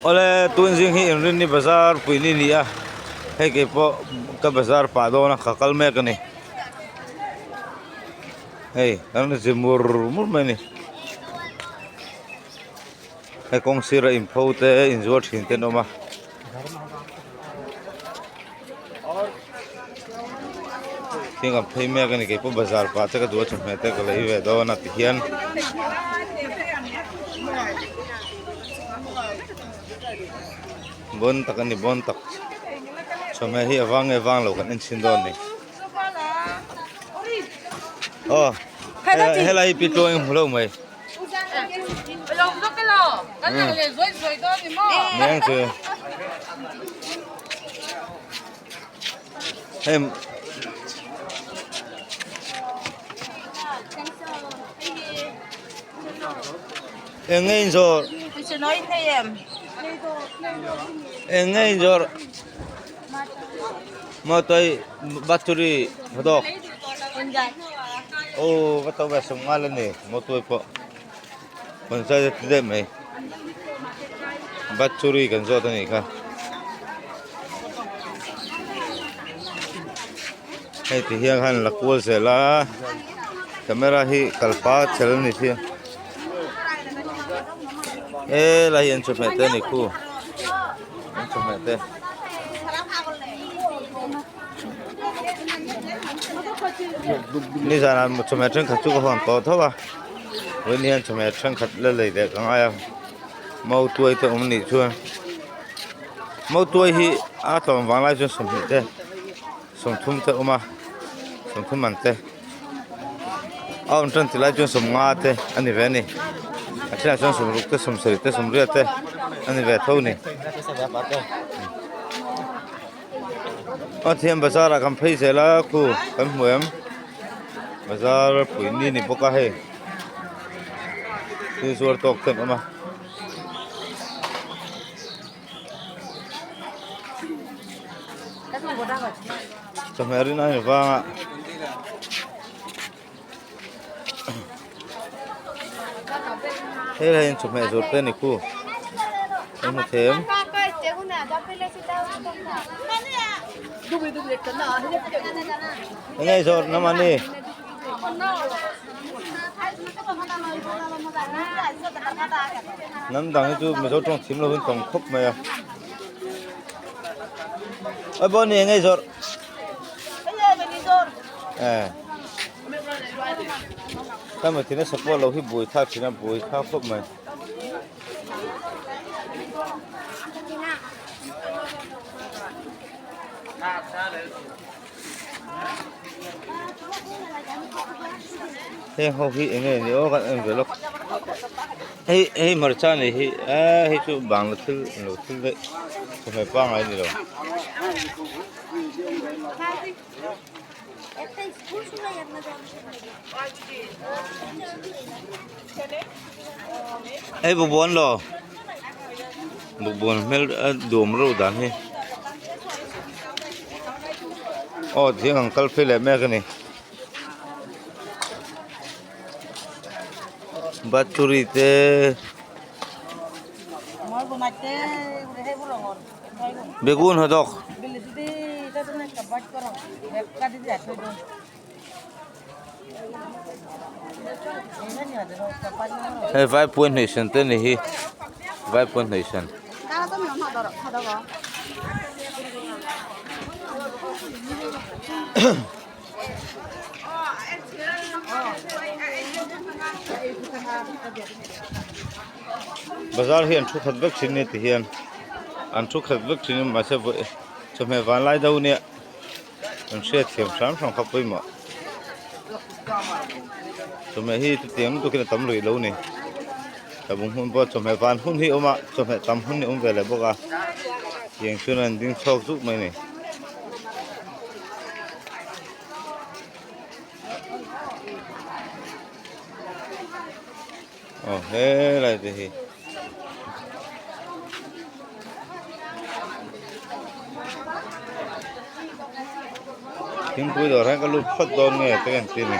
Oleh tuan jing hi in ni bazar puini ni a hei ke po ka bazar pa do na khakal me ka ni hei kan jimur mur me ni hei kong sira info te in zot hin te no ma ting am phei me ka ni ke po bazar pa te ka do chum me te ka lei ve do na ti hian bon tak ani bon tak chome hi awang lo kan in sin don ni oh hela hi pi toing lo mai Long lúc cái lò, cái này là rối to thì mò. ngang chưa em ngay rồi Chị nói thế ngay rồi mà tôi battery đó ô bắt đầu về sông ngal lên nè mà tôi po còn sao thế đấy mày battery cần cho tôi này cả hay thì hiện hành là cua sẽ là camera hi kalpa chel ni thi ê là hiện chụp mẹ tên này khu hiện chụp mẹ tênนี่จานะชมเชงขัดจุกหัวโตเท่าไหร่วันนี้ชมเชงขัดเลื่อยๆเด็กง่ายมาตัวไอ้ตัวมันนี่ชัวมาตัวฮีอาตอมวางไล่จนสมเหตุเด้สมทุ่มเท่ามาสมทุ่มมันเต้เอาจนที่ไล่จนสมงาเต้อันนี้เวนี่อาชีพจนสมรุกเต้สมสริเต้สมเรียเต้อันนี้เวเท่านี้ที่บาซาร์กำไพเสละคู่กันเหมือนบาซาร์ปุ่นนี่ปกติที่สวนตกเต็มมาสมัยนั้นว่าเฮ้ยสมัยสุดเป็นนี่คู่เป็นหัวเทียมยังไงสดน้ำมันนี่น้ำดังจู่ไม่สดตรงชิมเราเพิ่งตรงครบไหมอ่ะไอ้บอลนี่ยังไงสดถ้ามาที่นี่สปอร์ตเราที่บุยท่าที่นั่นบุยท่าครบไหมเฮ้ยเขาพี่เองเนี่ยโอ้กันเองเดี๋ยวลูกเฮ้ยมาร์ชานี่เฮ้ยชูบางลุดเลยทำไมป้างอะไรนี่หรอเฮ้ยบุบวนหรอบุบวนเมลดูมรู้ด่านเฮ้ยโอ้ที่อังคัลฟิลแม่กันนี่บัตรตุริเต้เบกุนฮดอกเฮ้ย5 point nation เต้นี่ฮี5 point nation Bazar hian thu khat vek thin ni ti hian an thu khat vek thin ma se vo chome van lai dau ne an se thiam sam sang kha pui ma chome hi ti tiang tu kin tam lui lo ni tabung hun bo chome van hun hi oma chome tam hun ni ve le boka yeng chun an ding chok zu mai ni oh he lai ti hi hmunpui dor hai ka lut khat don nge te kan tin ni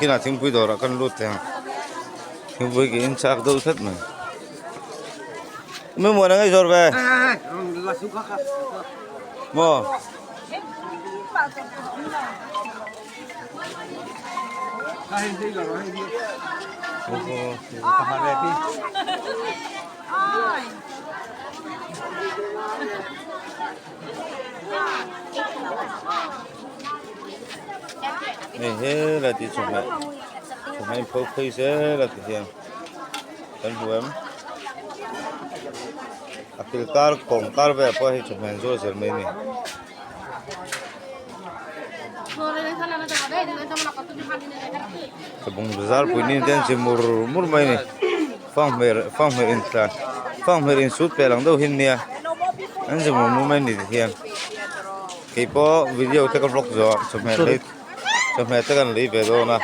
khi nào thím pui đó là con lút thế thím pui cái in xác đâu thất mà mấy mùa này rồi về mùa này hết là đi chụp mày phô phi sẽ là thì hiện cần huống akil car kong car về po hi chụp mày rồi mày nè Tlabung Bazar puinin ten si mur mai ni fang mer in ta fang mer in sut pe lang do hin nia an si mur mai ni hian ke po video te ka vlog zo chụp mày te kan lấy về do na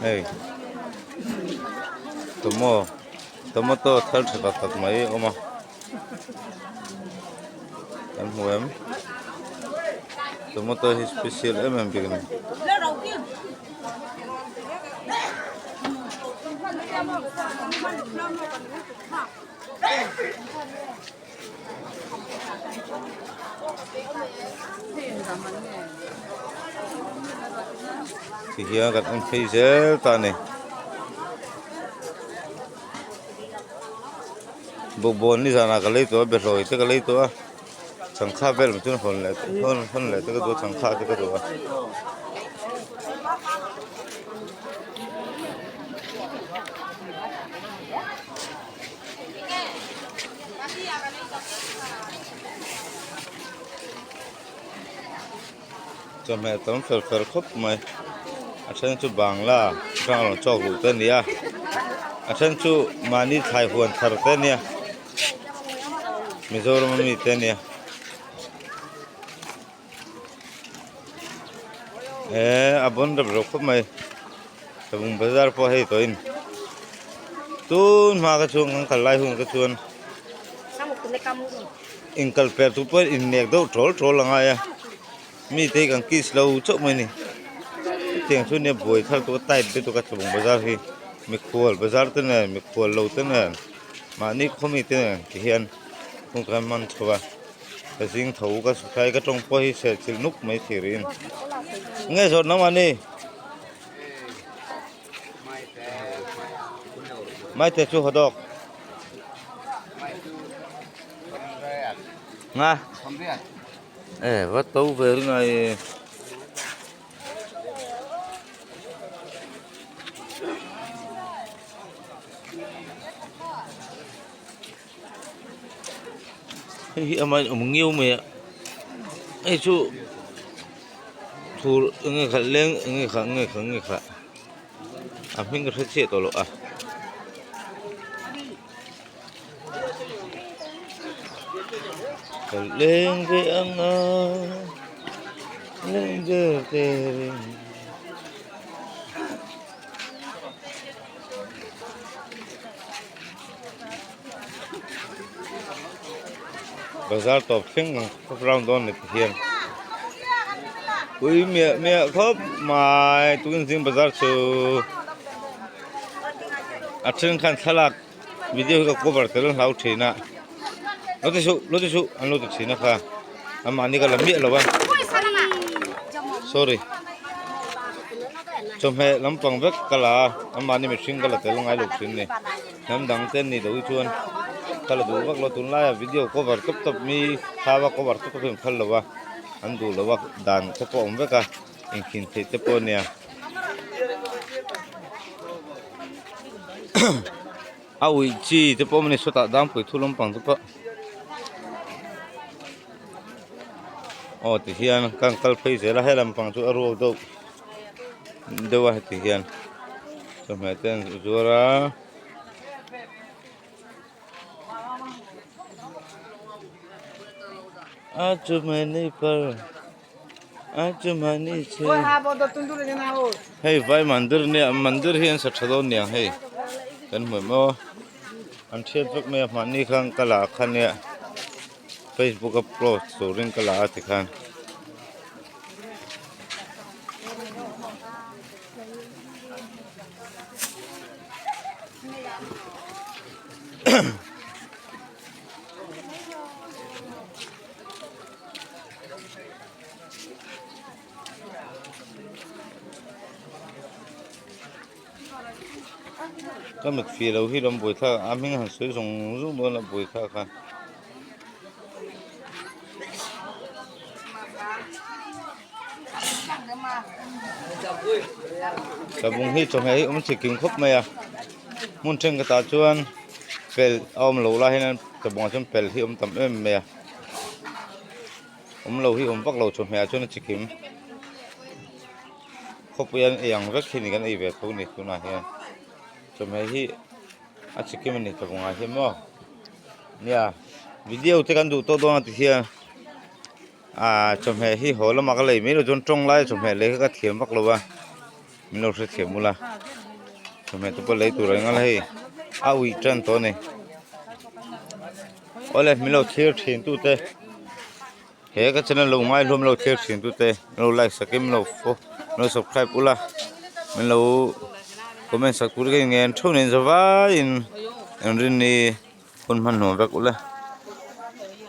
hey tomato thal thaka tak mai oma em huem tomato hi special em big ni thì hiện gặp anh phi dễ ta này bộ bốn đi ra là cái lấyตัวbệt rồi tới cái lấyตัวchẳng khác bệt một chút hơn lại tới cáiตัวchẳng khác tới cáiตัวcho mẹ tấm phở khóc mày anh chú bang la bang lòng chọc lụt tên nia anh chú mani thái huân thar tên nia Mizoram mi tên nia abon đập rốc khóc mày Tlabung Bazar po hay toin tun ma ka chuang ang kalai hun ka chuan in kalper tu per in nek do trol langa ya mi te kang kis lo chok mai ni tiang chu ne boi thal tu tai te tu ka Tlabung Bazar hi mi khol bazar te ne mi khol lo te ne ma ni khomi te ne ki hian kung kan man chowa ka jing thau ka su khai ka tong po hi se chil nuk mai thirin nge zot na ma ni mai te chu hodok nga vắt tấu về lúc này hiện mà ông nghiêu mày ấy chú thu người khác lên người khác mình có thể chế tổ lộ à lên với anh lên về Bazar top phim ngang khắp round don này hiện ui mẹ khóc mà tụi riêng Bazar cho trên khán salak video cái cover từ lần lâu thì nè lót chú anh lót chú nè pha anh mà anh cái làm miệng rồi ba sorry chồng hè lắm bằng vết cái là anh mà anh mình sinh cái là từ lần ai lục sinh này nắm đằng tên này đối chuan kalau dulu waktu lo tunai video cover top mi hawa cover top film kalau wa andu lo wa dan tepo omveka ingin tepo nia awi chi tepo meni sota dam pui thulom pang tepo oh tihian kang kalpai zela helam pang chu aro do dewa tihian someten zura आज मैंने पर आज मानी छे Ôi ha bộ đồ tung tung lên nào. hey vai mandir hian sa thado niang hey kan hmu mo an thiat vek me mani khang kala khania Facebook upload storing kala ati khan cái mực phi lâu khi đâm bụi thà ám hình hàng suy dùng dùng đó là bụi thà khan Tlabung hi trong hay chỉ kiếm khóc mày à muốn trên cái ta chuan pel lâu la hian Tlabung chuan pel hi tầm em mày à lâu hi bắc lâu trong hay chuan chỉ kiếm khóc yên yang rất khi cái này về phố này chỗ này hian trong hay hi chỉ kiếm này Tlabung ai hian mo nha video te kan du to do ti hian trong hay hi hồ lắm mà cái này mấy nó trong lại trong hay lấy cái thiểm bắc lâu à mình đâu sẽ thiểm mula trong hay tụi lấy tụi này ngay ui chân to này ôi mình lâu thiêu thiền tụi te thế cái chân lâu mai luôn lâu thiêu thiền tụi te lâu like subscribe lâu follow lâu subscribe ula mình lâu comment subscribe cái nghe thâu nên giờ vãi in rin ni con man hồ vác ula